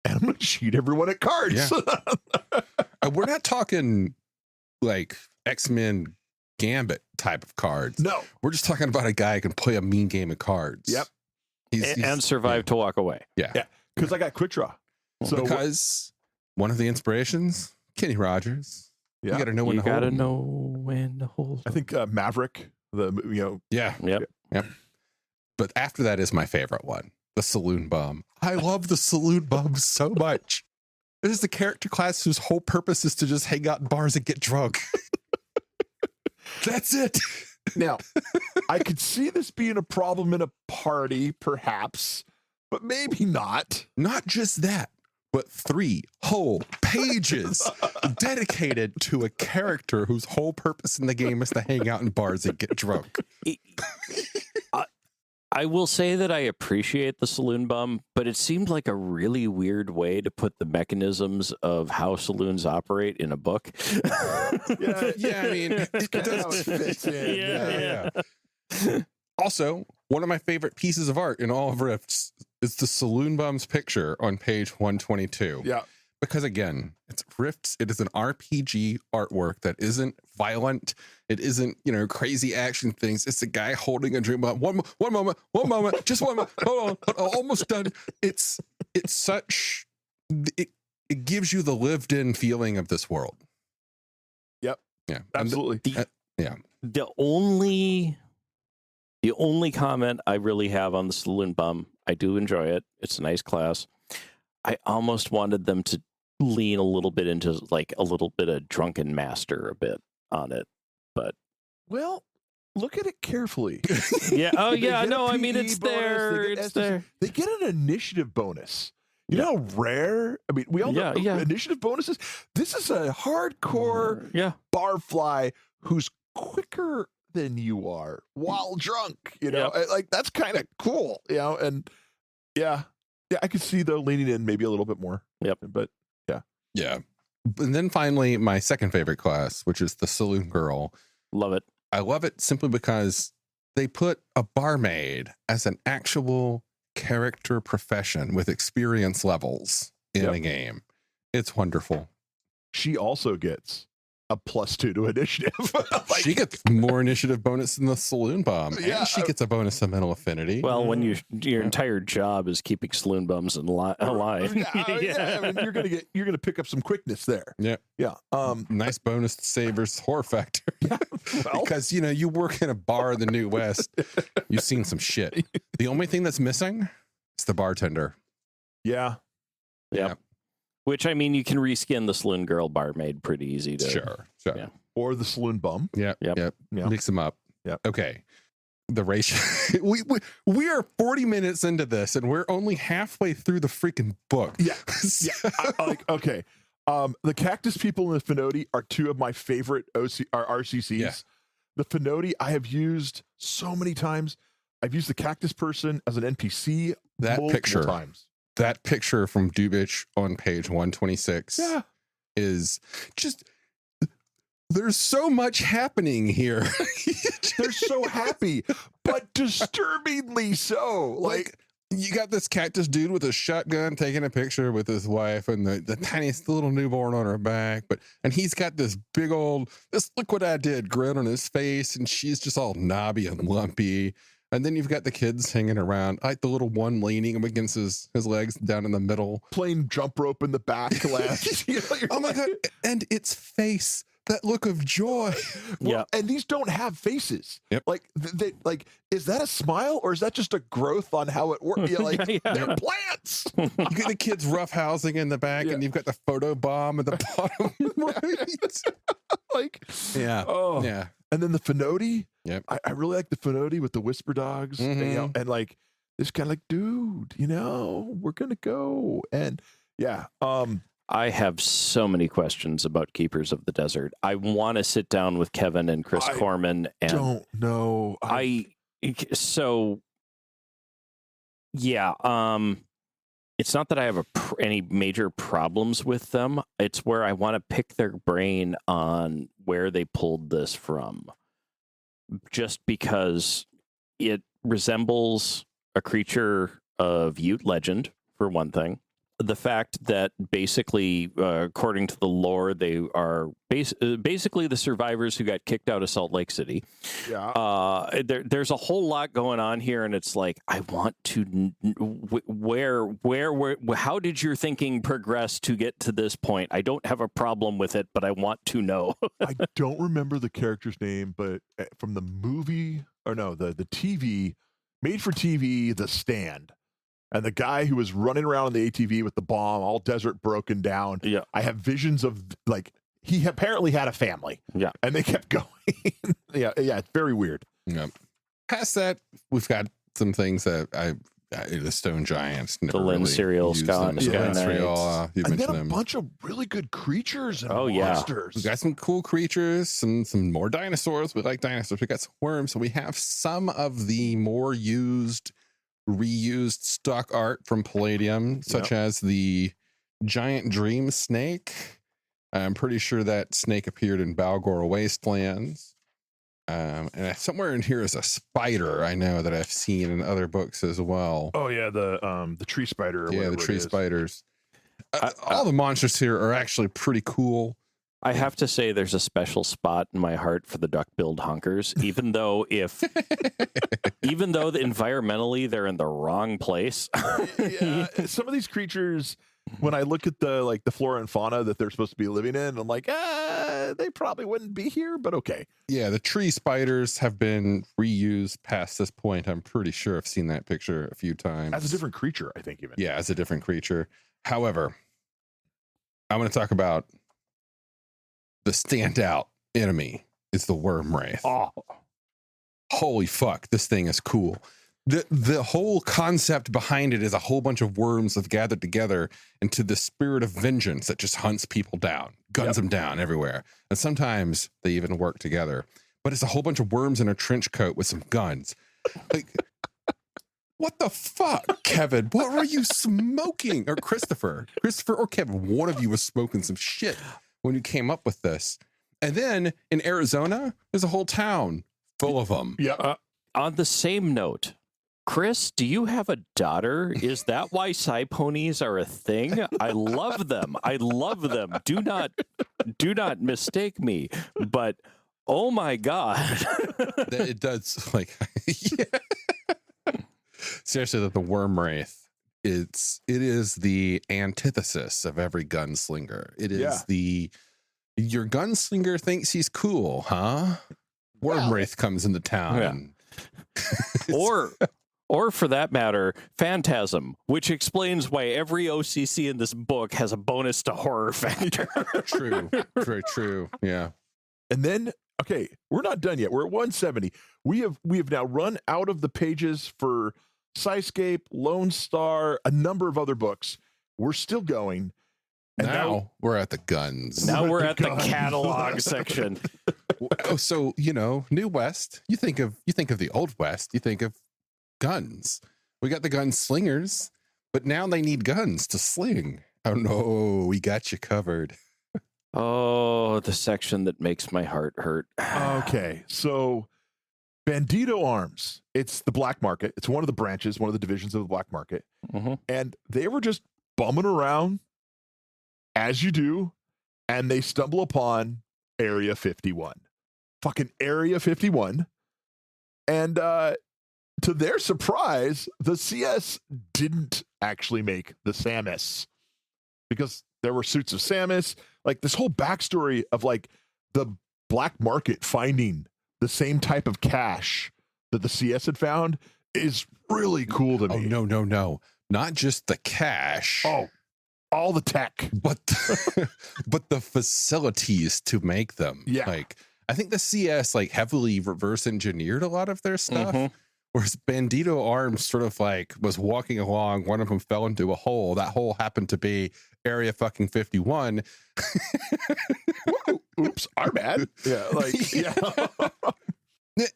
and I'm going to cheat everyone at cards. Yeah. We're not talking like X-Men Gambit type of cards. No. We're just talking about a guy who can play a mean game of cards. Yep. And survive to walk away. Yeah. Because I got quick draw. So because one of the inspirations, Kenny Rogers. Yeah. You got to know when to hold. know when to hold. I think Maverick, Yeah. Yep. But after that is my favorite one, the Saloon Bum. I love the Saloon Bum so much. This is the character class whose whole purpose is to just hang out in bars and get drunk. That's it. Now, I could see this being a problem in a party, perhaps, but maybe not. Not just that, but 3 whole pages dedicated to a character whose whole purpose in the game is to hang out in bars and get drunk. I will say that I appreciate the Saloon Bum, but it seemed like a really weird way to put the mechanisms of how saloons operate in a book. Yeah, I mean, it does fit in. Yeah. Also, one of my favorite pieces of art in all of Rifts is the Saloon Bum's picture on page 122. Yeah. Because again, it's Rifts. It is an RPG artwork that isn't violent. It isn't, crazy action things. It's a guy holding a dream. One moment, just one moment. Hold on, almost done. It gives you the lived-in feeling of this world. Yep. Yeah. Absolutely. The only comment I really have on the Saloon Bum, I do enjoy it. It's a nice class. I almost wanted them to lean a little bit into like a little bit of Drunken Master a bit on it, but well, look at it carefully. Yeah. Oh yeah. They get No, a I mean PE it's bonus, there. they get It's there. They get an initiative bonus. You know how rare? I mean, we all know initiative bonuses. This is a hardcore barfly who's quicker than you are while drunk. Like that's kind of cool. And yeah, I could see though leaning in maybe a little bit more. Yep. But yeah. And then finally, my second favorite class, which is the Saloon Girl. Love it. I love it simply because they put a barmaid as an actual character profession with experience levels in a game. It's wonderful. She also gets a +2 to initiative. She gets more initiative bonus than the Saloon Bum. Yeah. And she gets a bonus of mental affinity. Well, when your entire job is keeping saloon bums alive. I mean, you're gonna pick up some quickness there. Yeah. Nice bonus to Saber's horror factor. Because you work in a bar in the New West. You've seen some shit. The only thing that's missing is the bartender. Yeah. Which, I mean, you can reskin the Saloon Girl barmaid pretty easy to. Sure. Yeah. Or the Saloon Bum. Yep. Yeah. Mix them up. Yeah. Okay. the ratio. we are 40 minutes into this, and we're only halfway through the freaking book. Yeah. Okay. The cactus people and the Finoti are two of my favorite RCCs. Yeah. The Finoti I have used so many times. I've used the cactus person as an NPC multiple times. That picture from Dubich on page 126 is just, there's so much happening here. They're so happy, but disturbingly so. Like, you got this cactus dude with a shotgun taking a picture with his wife and the tiniest little newborn on her back. And he's got this big old, look what I did grin on his face. And she's just all knobby and lumpy. And then you've got the kids hanging around, like the little one leaning him against his legs down in the middle. Playing jump rope in the back left. Oh my God. And its face, that look of joy. Well, and these don't have faces. Yep. Like, is that a smile or is that just a growth on how it works? They're plants. You get the kids roughhousing in the back, and you've got the photo bomb at the bottom right. Yeah. And then the Finoti. Yep. I really like the Finoti with the whisper dogs. Mm-hmm. And like this kind of like, dude, we're gonna go. And I have so many questions about Keepers of the Desert. I want to sit down with Kevin and Chris Corman. And don't know. It's not that I have any major problems with them. It's where I want to pick their brain on where they pulled this from. Just because it resembles a creature of Ute legend, for one thing. The fact that basically, according to the lore, they are basically the survivors who got kicked out of Salt Lake City. Yeah. There's a whole lot going on here, and it's like, I want to where how did your thinking progress to get to this point? I don't have a problem with it, but I want to know. I don't remember the character's name, but from the movie, or no, the TV, made for TV, The Stand. And the guy who was running around in the ATV with the bomb, all desert broken down. Yeah. I have visions of, like, he apparently had a family. Yeah. And they kept going. Yeah, it's very weird. Yeah. Past that, we've got some things that the Stone Giants, the Lynn Serial, Scott, you and mentioned then a them. bunch of really good creatures and yeah. monsters. We've got some cool creatures, some more dinosaurs. We like dinosaurs. We got some worms. So we have some of the more reused stock art from Palladium, such as the giant dream snake. I'm pretty sure that snake appeared in Balgor Wastelands. And somewhere in here is a spider, I know, that I've seen in other books as well. Oh yeah, the tree spider. Or the tree spiders. All the monsters here are actually pretty cool. I have to say there's a special spot in my heart for the duck-billed honkers, even though environmentally they're in the wrong place. Yeah, some of these creatures, when I look at the flora and fauna that they're supposed to be living in, I'm like, they probably wouldn't be here, but okay. Yeah, the tree spiders have been reused past this point. I'm pretty sure I've seen that picture a few times. As a different creature, I think, even. Yeah, as a different creature. However, I want to talk about the standout enemy is the worm wraith. Oh, holy fuck, this thing is cool. The whole concept behind it is a whole bunch of worms have gathered together into the spirit of vengeance that just hunts people down, guns them down everywhere. And sometimes they even work together. But it's a whole bunch of worms in a trench coat with some guns. Like, what the fuck, Kevin? What were you smoking? Or Christopher or Kevin, one of you was smoking some shit when you came up with this. And then in Arizona, there's a whole town full of them. Yeah. On the same note, Chris, do you have a daughter? Is that why Psy ponies are a thing? I love them. Do not mistake me. But oh my God. It does, like, yeah. Seriously, that the worm wraith, it is the antithesis of every gunslinger. It is your gunslinger thinks he's cool, huh? Worm wraith comes into town. Yeah. Or for that matter, Phantasm, which explains why every OCC in this book has a bonus to horror factor. True. Very true. Yeah. And then Okay, we're not done yet. We're at 170. We have now run out of the pages for Skyscape, Lone Star, a number of other books. We're still going. And now we're at the guns. Now we're at the guns. catalog section. Oh, so New West. You think of the Old West. You think of guns. We got the gunslingers, but now they need guns to sling. Oh no, we got you covered. Oh, the section that makes my heart hurt. Okay, so Bandito Arms. It's the black market. It's one of the branches, one of the divisions of the black market. Mm-hmm. And they were just bumming around, as you do, and they stumble upon Area 51. Fucking Area 51. And to their surprise, the CS didn't actually make the Samus, because there were suits of Samus. Like, this whole backstory of like the black market finding the same type of cash that the CS had found is really cool to me. Oh, no. Not just the cash. Oh, all the tech. But but the facilities to make them. Yeah. Like, I think the CS like heavily reverse engineered a lot of their stuff. Mhm. Whereas Bandito Arms sort of like was walking along, one of them fell into a hole. That hole happened to be Area fucking 51. Oops, our bad. Yeah, like, yeah.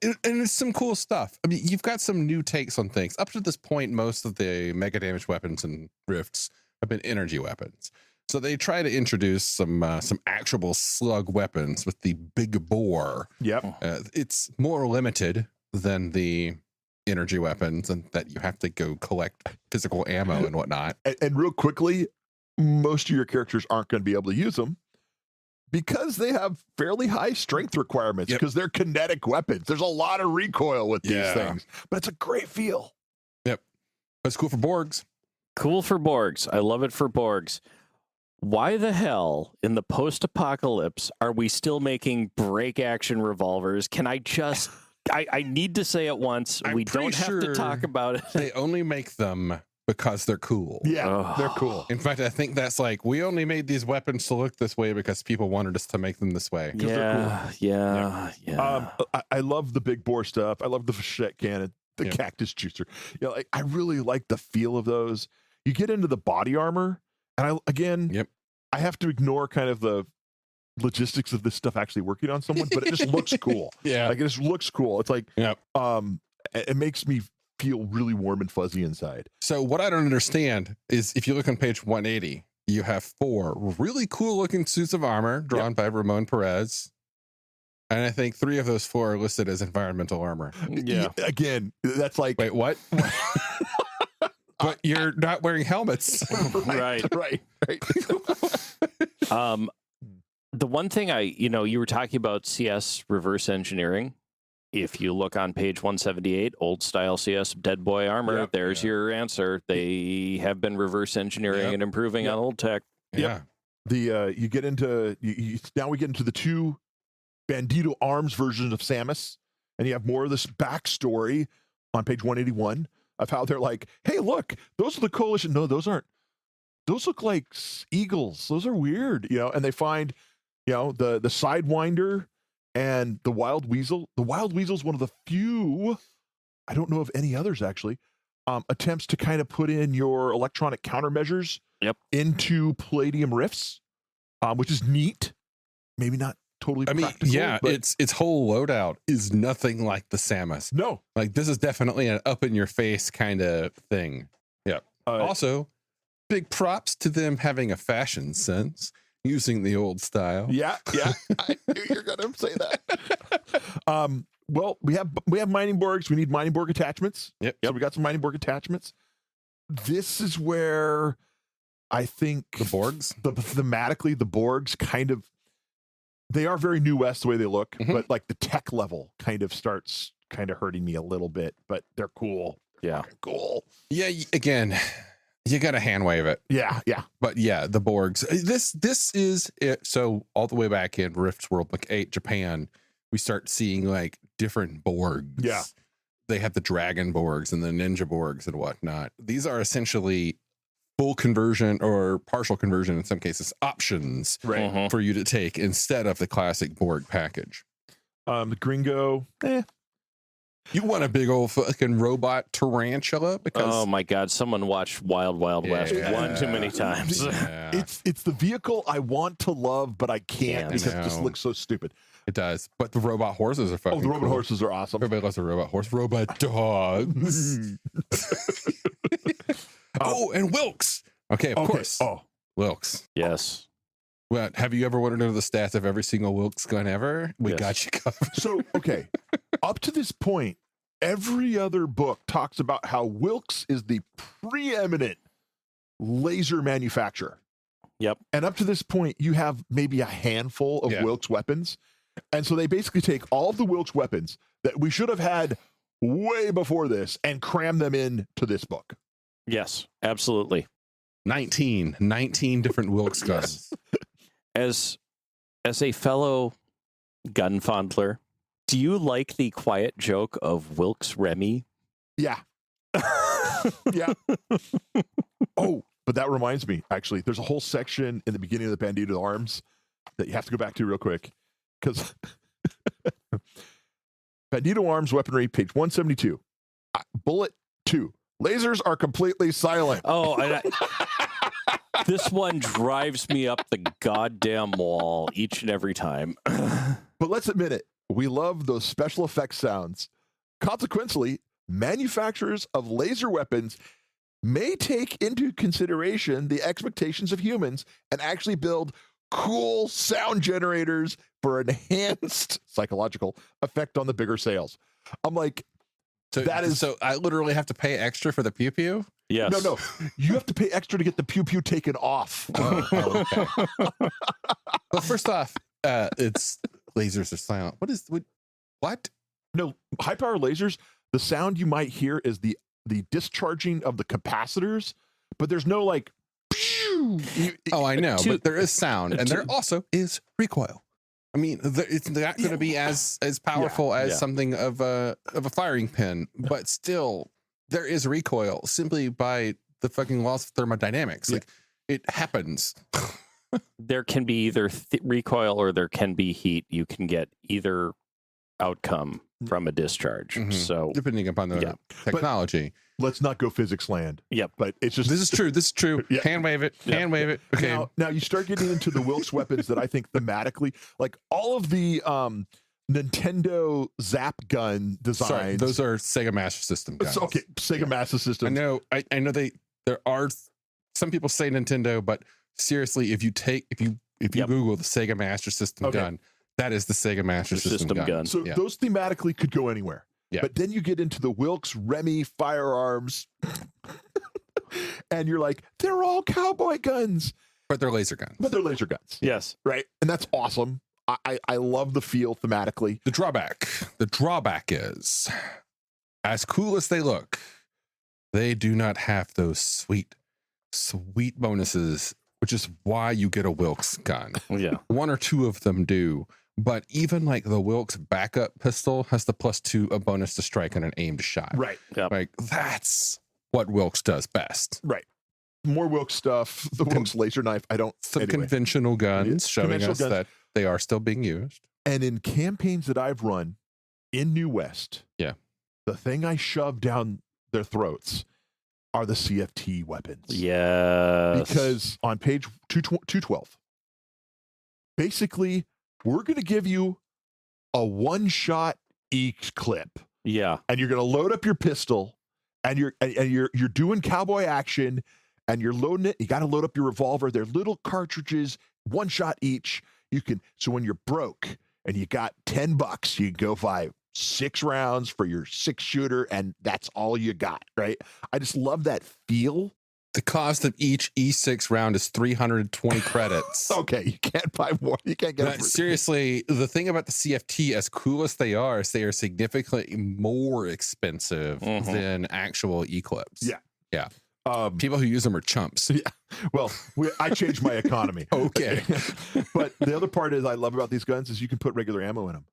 And it's some cool stuff. I mean, you've got some new takes on things. Up to this point, most of the mega damage weapons and rifts have been energy weapons. So they try to introduce some actual slug weapons with the big bore. Yep. It's more limited than the energy weapons, and that you have to go collect physical ammo and whatnot. And real quickly, most of your characters aren't going to be able to use them because they have fairly high strength requirements, because they're kinetic weapons. There's a lot of recoil with these things, but it's a great feel. Yep. That's cool for Borgs. Cool for Borgs. I love it for Borgs. Why the hell in the post-apocalypse are we still making break action revolvers? Can I just... I need to say it once. I'm we don't have pretty to talk about it. They only make them because they're cool. Yeah, they're cool. In fact, I think that's like, we only made these weapons to look this way because people wanted us to make them this way. Yeah. I love the big bore stuff. I love the Fachette cannon, the cactus juicer. Like, I really like the feel of those. You get into the body armor, and I have to ignore kind of the logistics of this stuff actually working on someone, but it just looks cool. Like, it just looks cool. It's like, it makes me feel really warm and fuzzy inside. So what I don't understand is, if you look on page 180, you have 4 really cool looking suits of armor drawn by Ramon Perez. And I think 3 of those 4 are listed as environmental armor. Yeah. Again, that's like, wait, what? But you're not wearing helmets. Right. The one thing you were talking about CS reverse engineering. If you look on page 178, old style CS Dead Boy armor, there's your answer. They have been reverse engineering and improving on old tech. Yeah. You get into now we get into the 2 Bandito Arms versions of Samus, and you have more of this backstory on page 181 of how they're like, hey, look, those are the coalition. No, those aren't. Those look like eagles. Those are weird, and they find, the Sidewinder and the Wild Weasel. The Wild Weasel is one of the few, I don't know of any others actually, attempts to kind of put in your electronic countermeasures into Palladium rifts, which is neat. Maybe not totally practical. But its whole loadout is nothing like the Samus. No. Like, this is definitely an up in your face kind of thing. Yeah. Also, big props to them having a fashion sense, using the old style. Yeah. I knew you were going to say that. Well, we have mining borgs. We need mining borg attachments. Yep. So we got some mining borg attachments. This is where I think the Borgs, thematically, the Borgs kind of, they are very New West the way they look, but like the tech level kind of starts kind of hurting me a little bit, but they're cool. Yeah. Cool. Yeah. Again, you got to hand wave it. Yeah. But yeah, the Borgs, this is it. So all the way back in Rift's World Book 8, Japan, we start seeing like different Borgs. Yeah. They have the Dragon Borgs and the Ninja Borgs and whatnot. These are essentially full conversion or partial conversion, in some cases, options for you to take instead of the classic Borg package. The Gringo, You want a big old fucking robot tarantula? Because Oh my God! Someone watched Wild Wild West one too many times. Yeah, it's the vehicle I want to love, but I can't Can't. because it I just know. looks so stupid. it does. But the robot horses are fucking Oh, the robot cool. horses are awesome. Everybody loves a robot horse. Robot dogs. Oh, and Wilkes. Okay, of course. Oh, Wilkes. Yes. Well, have you ever wanted to know the stats of every single Wilkes gun ever? We Yes. got you covered. so okay. Up to this point, every other book talks about how Wilkes is the preeminent laser manufacturer. Yep. And up to this point, you have maybe a handful of Yeah. Wilkes weapons. And so they basically take all of the Wilkes weapons that we should have had way before this and cram them into this book. Yes. Absolutely. 19 different Wilkes guns. As a fellow gun fondler, do you like the quiet joke of Wilkes Remy? Yeah. Yeah. Oh, but that reminds me, actually, there's a whole section in the beginning of the Bandito Arms that you have to go back to real quick. Because Bandito Arms weaponry, page 172. Bullet 2. Lasers are completely silent. Oh, and this one drives me up the goddamn wall each and every time. But let's admit it, we love those special effects sounds. Consequently, manufacturers of laser weapons may take into consideration the expectations of humans and actually build cool sound generators for enhanced psychological effect on the bigger sales. I'm like, So I literally have to pay extra for the pew pew? Yes. no, you have to pay extra to get the pew pew taken off. Okay. Well, first off, it's lasers are silent. What? No, high power lasers, the sound you might hear is the discharging of the capacitors, but there's no like pew. Oh, I know, To- but there is sound, and there also is recoil. I mean, it's not going to be as powerful as Yeah. something of a firing pin, but still, there is recoil simply by the fucking laws of thermodynamics. Yeah. Like, it happens. There can be either recoil or there can be heat. You can get either outcome from a discharge. Mhm. So, Depending upon the Yeah. technology. Let's not go physics land. Yep. But it's just This is true. Yeah. Hand wave it. Yeah. Hand wave it. Okay. now you start getting into the Wilkes weapons that I think thematically, like all of the Nintendo Zap gun designs. Sorry, those are Sega Master System guns. So, okay, Sega Master System. I know. I know there are some people say Nintendo, but seriously, if you Yep. Google the Sega Master System Okay. gun, that is the Sega Master System gun. So Yeah. those thematically could go anywhere. Yeah. But then you get into the Wilkes Remy firearms, and you're like, they're all cowboy guns, But they're laser guns. but they're laser guns, yes. right? And that's awesome. I love the feel thematically. The drawback is, as cool as they look, they do not have those sweet bonuses, which is why you get a Wilkes gun. Yeah. One or two of them do. But even like the Wilkes backup pistol has the +2, a bonus to strike and an aimed shot. Right. Like, that's what Wilkes does best. Right. More Wilkes stuff. The Wilkes laser knife. I don't. Some Anyway. conventional guns showing Conventional us guns. that they are still being used. And in campaigns that I've run in New West, Yeah. the thing I shove down their throats are the CFT weapons. Yes. Because on page 212, basically, we're going to give you a one-shot each clip, Yeah. and you're going to load up your pistol, and you're doing cowboy action, and you're loading it. You got to load up your revolver. They're little cartridges, one shot each. So when you're broke and you got $10, you can go buy 6 rounds for your 6-shooter, and that's all you got, right? I just love that feel. The cost of each E6 round is 320 credits. Okay, you can't buy more. You can't get But it. seriously, the thing about the CFT, as cool as they are, is they are significantly more expensive Mhm. than actual Eclipse. Yeah. People who use them are chumps. Well, I changed my economy. Okay. But the other part is I love about these guns is you can put regular ammo in them.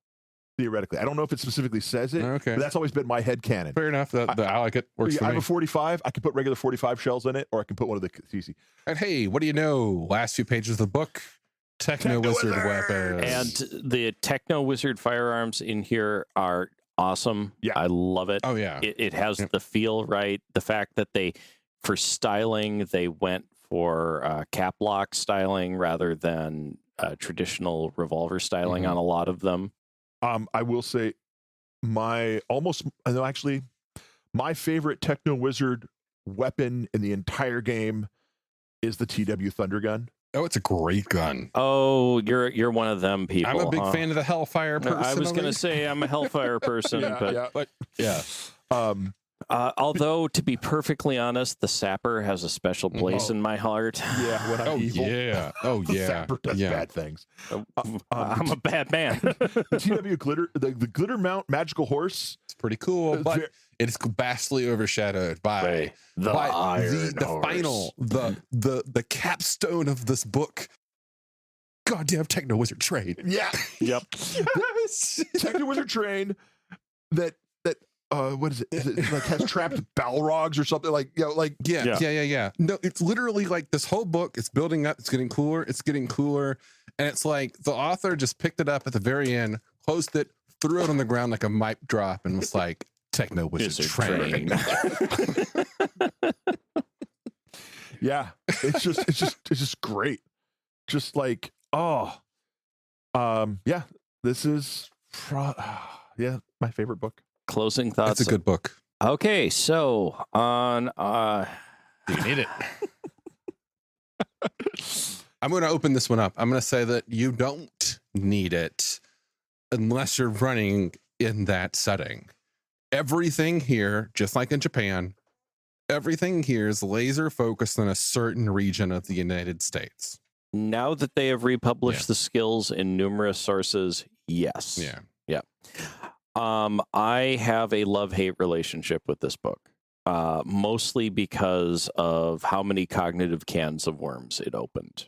Theoretically, I don't know if it specifically says it, Okay. but that's always been my head canon. Fair enough. I like it. Works for I me. have a 45. I can put regular 45 shells in it, or I can put one of the CC. And hey, what do you know? Last few pages of the book, Techno Wizard weapons. And the Techno Wizard firearms in here are awesome. Yeah. I love it. Oh yeah. It has the feel right. The fact that for styling, they went for cap lock styling rather than traditional revolver styling on a lot of them. I will say my favorite Techno Wizard weapon in the entire game is the TW Thunder Gun. Oh, it's a great gun. Oh, you're one of them people. I'm a big fan of the Hellfire person. I was going to say I'm a Hellfire person, but yeah. Although, to be perfectly honest, the Sapper has a special place in my heart. Yeah, when I'm evil. Yeah. Oh, yeah. Sapper does bad things. I'm a bad man. The TW the glitter mount magical horse. It's pretty cool, but it's vastly overshadowed by the final, the capstone of this book. Goddamn Techno Wizard Train. Yeah. Yep. Yes. Techno Wizard Train that what is it? Is it like has trapped Balrogs or something like Yeah. No, it's literally like this whole book. It's building up. It's getting cooler. And it's like the author just picked it up at the very end, closed it, threw it on the ground like a mic drop, and was like, "Techno Wizard Train." Yeah, it's just great. Just like this is my favorite book. Closing thoughts. It's a good book. Okay, so on you need it. I'm going to open this one up. I'm going to say that you don't need it unless you're running in that setting. Everything here, just like in Japan, everything here is laser focused on a certain region of the United States. Now that they have republished the skills in numerous sources, yes. Yeah. I have a love-hate relationship with this book, mostly because of how many cognitive cans of worms it opened.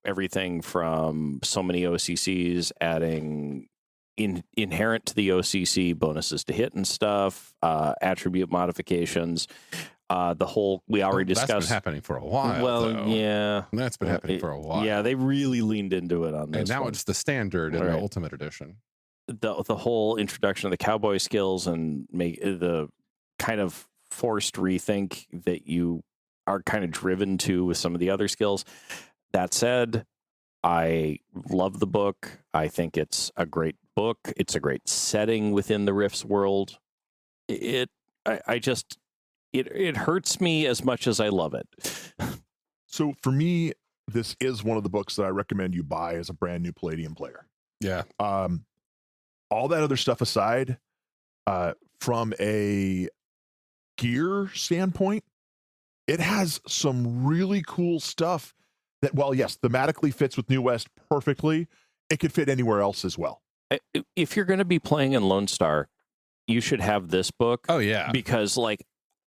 Everything from so many OCCs adding inherent to the OCC bonuses to hit and stuff, attribute modifications. We already discussed. That's been happening for a while. Well, though. Yeah. That's been happening for a while. Yeah, they really leaned into it on this. And now one. it's the standard in the Ultimate Edition. The whole introduction of the cowboy skills and make the kind of forced rethink that you are kind of driven to with some of the other skills. That said, I love the book. I think it's a great book. It's a great setting within the Rifts world. It hurts me as much as I love it. So for me, this is one of the books that I recommend you buy as a brand new Palladium player. Yeah. All that other stuff aside, from a gear standpoint, it has some really cool stuff that, while yes, thematically fits with New West perfectly, it could fit anywhere else as well. If you're going to be playing in Lone Star, you should have this book. Oh, yeah. Because like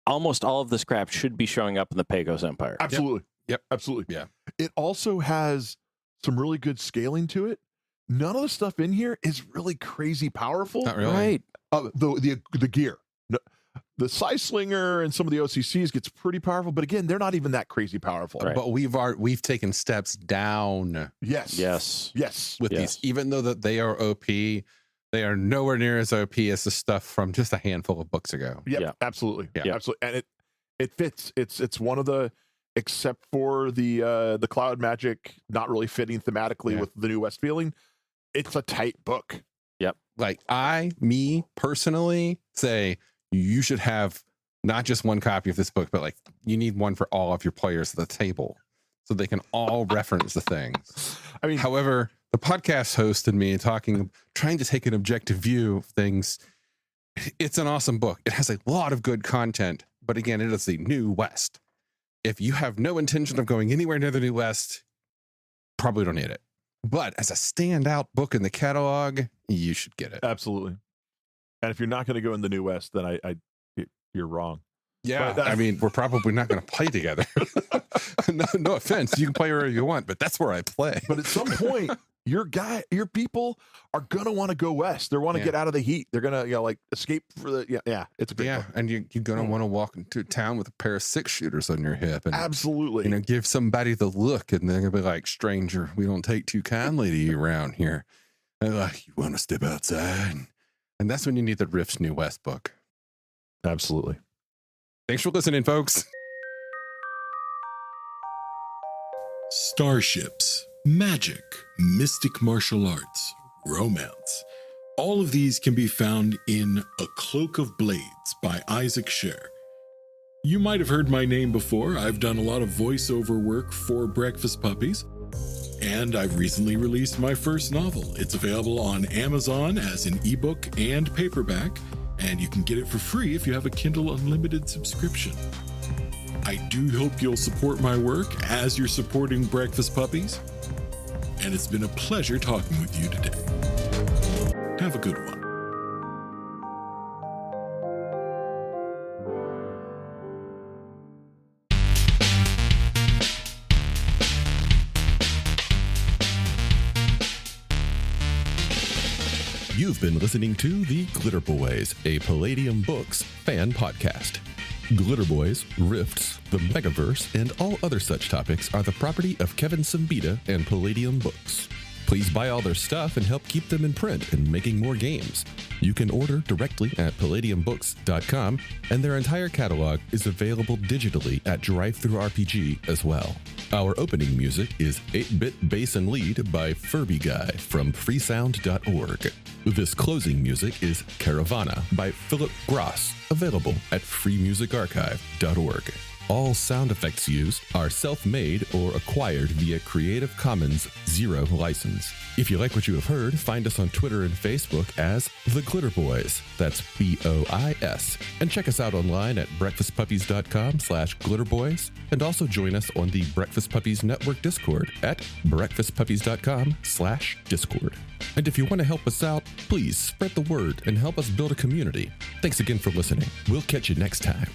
almost all of this crap should be showing up in the Pagos Empire. Absolutely. Yep. Absolutely. Yeah. It also has some really good scaling to it. None of the stuff in here is really crazy powerful. Not really. Right. The gear. No, the Size Slinger and some of the OCCs gets pretty powerful, but again, they're not even that crazy powerful. Right. But we've taken steps down. Yes. With these, even though that they are OP, they are nowhere near as OP as the stuff from just a handful of books ago. Yep, Yeah. absolutely. Yeah. Absolutely. And it fits. It's one of the, except for the cloud magic not really fitting thematically with the New West feeling, it's a tight book. Yep. Like me personally say you should have not just one copy of this book, but like you need one for all of your players at the table so they can all reference the things. I mean, however, the podcast host and me trying to take an objective view of things. It's an awesome book. It has a lot of good content, but again, it is the New West. If you have no intention of going anywhere near the New West, probably don't need it. But as a standout book in the catalog, you should get it. Absolutely. And if you're not going to go in the New West, then you're wrong. Yeah. I mean, we're probably not going to play together. No offense. You can play wherever you want, but that's where I play. But at some point, your people are gonna want to go west. They want to get out of the heat. They're gonna, like escape for the it's a great book. And you're gonna want to walk into town with a pair of 6-shooters on your hip, and absolutely, give somebody the look, and they're gonna be like, "Stranger, we don't take too kindly to you around here." And they're like, "You want to step outside?" And that's when you need the Rift's New West book. Absolutely. Thanks for listening, folks. Starships, magic, mystic martial arts, romance. All of these can be found in A Cloak of Blades by Isaac Scher. You might have heard my name before. I've done a lot of voiceover work for Breakfast Puppies, and I've recently released my first novel. It's available on Amazon as an ebook and paperback, and you can get it for free if you have a Kindle Unlimited subscription. I do hope you'll support my work as you're supporting Breakfast Puppies, and it's been a pleasure talking with you today. Have a good one. You've been listening to The Glitterbois, a Palladium Books fan podcast. Glitterbois, Rifts, the Megaverse, and all other such topics are the property of Kevin Siembieda and Palladium Books. Please buy all their stuff and help keep them in print and making more games. You can order directly at palladiumbooks.com, and their entire catalog is available digitally at Drive-Thru RPG as well. Our opening music is 8-Bit Bass and Lead by Furby Guy from freesound.org. This closing music is Caravana by Philip Gross, available at freemusicarchive.org. All sound effects used are self-made or acquired via Creative Commons Zero license. If you like what you have heard, find us on Twitter and Facebook as The Glitterbois. That's BOIS. And check us out online at breakfastpuppies.com/glitterbois. And also join us on the Breakfast Puppies Network Discord at breakfastpuppies.com/discord. And if you want to help us out, please spread the word and help us build a community. Thanks again for listening. We'll catch you next time.